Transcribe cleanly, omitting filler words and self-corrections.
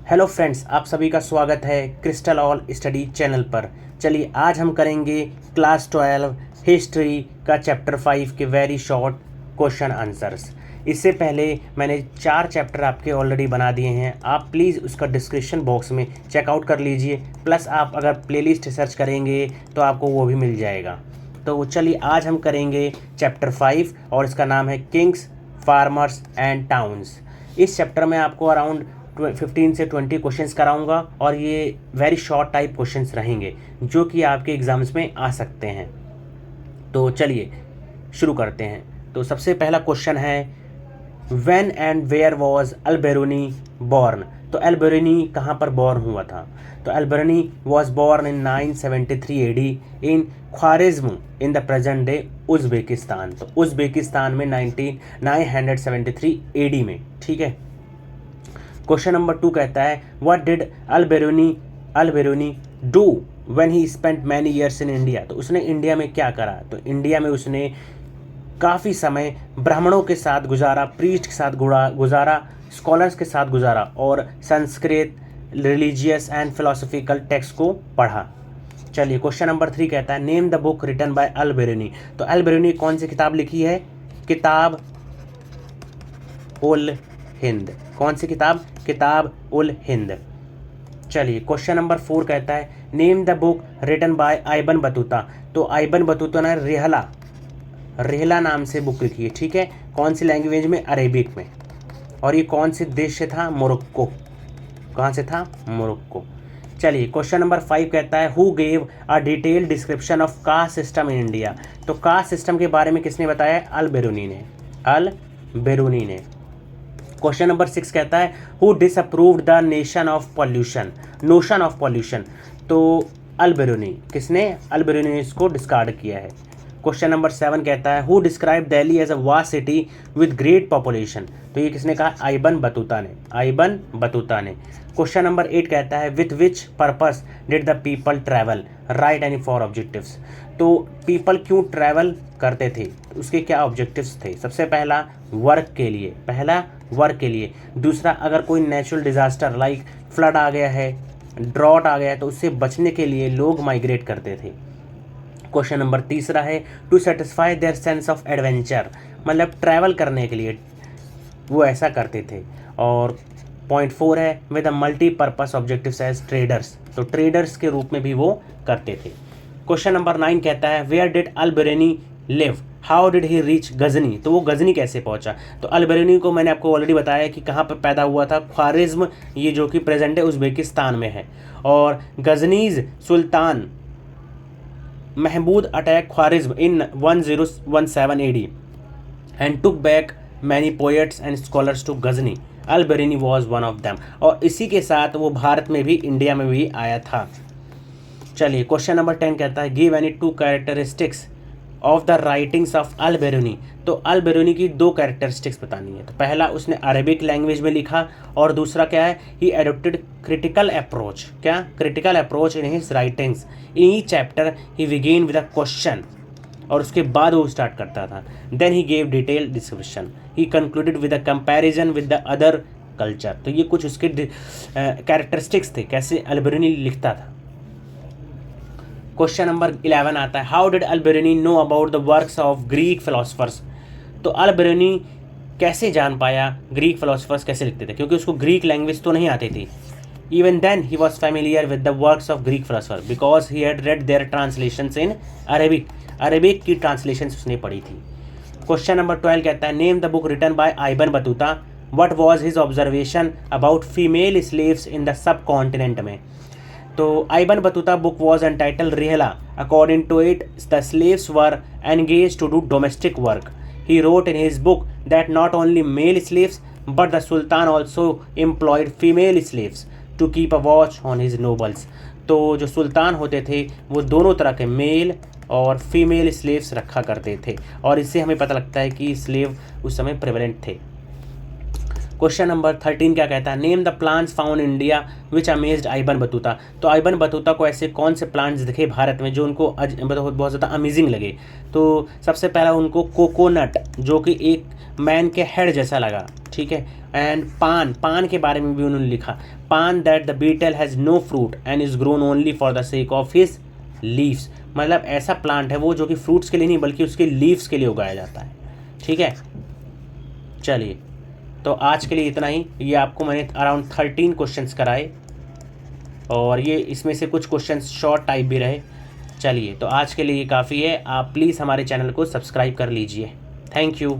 Hello friends, आप सभी का स्वागत है क्रिस्टल ऑल स्टडी चैनल पर। चलिए आज हम करेंगे क्लास 12 हिस्ट्री का चैप्टर 5 के वेरी शॉर्ट क्वेश्चन आंसर्स। इससे पहले मैंने 4 चैप्टर आपके ऑलरेडी बना दिए हैं, आप प्लीज़ उसका डिस्क्रिप्शन बॉक्स में चेकआउट कर लीजिए। प्लस आप अगर प्लेलिस्ट सर्च करेंगे तो आपको वो भी मिल जाएगा। तो चलिए आज हम करेंगे चैप्टर 5 और इसका नाम है किंग्स, फार्मर्स एंड टाउन्स। इस चैप्टर में आपको अराउंड 15 से 20 क्वेश्चंस कराऊंगा और ये वेरी शॉर्ट टाइप क्वेश्चंस रहेंगे जो कि आपके एग्जाम्स में आ सकते हैं। तो चलिए शुरू करते हैं। तो सबसे पहला क्वेश्चन है when and where was Al-Biruni born. तो अल-बिरूनी कहाँ पर बॉर्न हुआ था? तो Al-Biruni was born in 973 AD in Khwarazm in the present day Uzbekistan. तो उज़्बेकिस्तान में 973 AD में, ठीक है। क्वेश्चन नंबर 2 कहता है what did Al-Biruni do when he spent many years in India. तो उसने इंडिया में क्या करा? तो इंडिया में उसने काफ़ी समय ब्राह्मणों के साथ गुजारा, प्रीस्ट के साथ गुजारा, स्कॉलर्स के साथ गुजारा और Sanskrit, religious and philosophical text को पढ़ा। चलिए क्वेश्चन नंबर 3 कहता है name the book written by Al-Biruni. तो अल-बिरूनी कौन सी किताब लिखी है? किताब उल हिंद। कौन सी किताब? किताब उल हिंद। चलिए क्वेश्चन नंबर 4 कहता है name the book written by Ibn Battuta. तो इब्न बतूता ने रेहला नाम से बुक लिखी है, ठीक है। कौन सी लैंग्वेज में? अरेबिक में। और ये कौन से देश से था? मोरक्को। कहाँ से था? मोरक्को। चलिए क्वेश्चन नंबर 5 कहता है who gave a detail description of caste system in India. तो कास्ट सिस्टम के बारे में किसने बताया? अल-बिरूनी ने। क्वेश्चन नंबर 6 कहता है who disapproved the notion of pollution. तो अल-बिरूनी। किसने? अल-बिरूनी ने इसको डिस्कार्ड किया है। क्वेश्चन नंबर 7 कहता है who describe Delhi as a vast city with great population. तो ये किसने कहा? इब्न बतूता ने। क्वेश्चन नंबर 8 कहता है with which purpose did the people travel, write any 4 objectives. तो पीपल क्यों ट्रैवल करते थे? उसके क्या ऑब्जेक्टिव्स थे? सबसे पहला वर्क के लिए। दूसरा अगर कोई नेचुरल डिजास्टर लाइक फ्लड आ गया है, ड्रॉट आ गया है, तो उससे बचने के लिए लोग माइग्रेट करते थे। क्वेश्चन नंबर 3 है to satisfy their sense of adventure, मतलब ट्रैवल करने के लिए वो ऐसा करते थे। और पॉइंट 4 है with a multipurpose objectives as traders. तो ट्रेडर्स के रूप में भी वो करते थे। क्वेश्चन नंबर 9 कहता है where did Al-Biruni live, how did he reach Ghazni. तो वो गजनी कैसे पहुंचा? तो अल-बिरूनी को मैंने आपको ऑलरेडी बताया कि कहाँ पर पैदा हुआ था, ख्वारिज़्म, ये जो कि प्रेजेंट है उज़्बेकिस्तान में है। और Ghazni's sultan Mahmud attack Khwarazm in 1017 AD and took back many poets and scholars to Ghazni. Al-Biruni was one of them. और इसी के साथ वो भारत में भी, इंडिया में भी आया था। चलिए क्वेश्चन नंबर 10 कहता है give any 2 characteristics of the writings of Al-Biruni. तो अल-बिरूनी की 2 कैरेक्टरिस्टिक्स बतानी है। तो पहला उसने अरेबिक लैंग्वेज में लिखा और दूसरा क्या है? He adopted critical approach. क्या? Critical approach in his writings. In each chapter he begin with a question और उसके बाद वो स्टार्ट करता था। Then he gave detail description, he concluded with a comparison with the other culture. तो ये कुछ उसके कैरेक्टरिस्टिक्स थे, कैसे अल-बिरूनी लिखता था। क्वेश्चन नंबर 11 आता है how did Al-Biruni know about the works of Greek philosophers. तो अल-बिरूनी कैसे जान पाया ग्रीक फिलोसफर्स कैसे लिखते थे? क्योंकि उसको ग्रीक लैंग्वेज तो नहीं आती थी। Even then he was familiar with the works of Greek philosopher because he had read their translations in Arabic की ट्रांसलेशंस उसने पढ़ी थी। क्वेश्चन नंबर 12 कहता है name the book written by Ibn Battuta, what was his observation about female slaves in the subcontinent में। तो Ibn Battuta book was entitled Rihla. According to it the slaves were engage to do domestic work. He wrote in his book that not only male slaves but the sultan also employed female slaves to keep a watch on his nobles. तो जो सुल्तान होते थे वो दोनों तरह के mail और female slaves रखा करते थे और इससे हमें पता लगता है कि स्लेव उस समय प्रेवलेंट थे। क्वेश्चन नंबर 13 क्या कहता है, name the plants found in India which amazed Ibn Battuta. तो आइबन बतूता को ऐसे कौन से प्लांट्स दिखे भारत में जो उनको बहुत ज़्यादा अमेजिंग लगे। तो सबसे पहला उनको कोकोनट, जो कि एक मैन के हेड जैसा लगा, ठीक है। एंड पान के बारे में भी उन्होंने लिखा, paan that the betel has no fruit and is grown only for the sake of his leaves. मतलब ऐसा प्लांट है वो जो कि फ्रूट्स के लिए नहीं बल्कि उसके लीव्स के लिए उगाया जाता है, ठीक है। चलिए, तो आज के लिए इतना ही। ये आपको मैंने अराउंड 13 क्वेश्चंस कराए और ये इसमें से कुछ क्वेश्चंस शॉर्ट टाइप भी रहे। चलिए, तो आज के लिए ये काफ़ी है। आप प्लीज़ हमारे चैनल को सब्सक्राइब कर लीजिए। Thank you.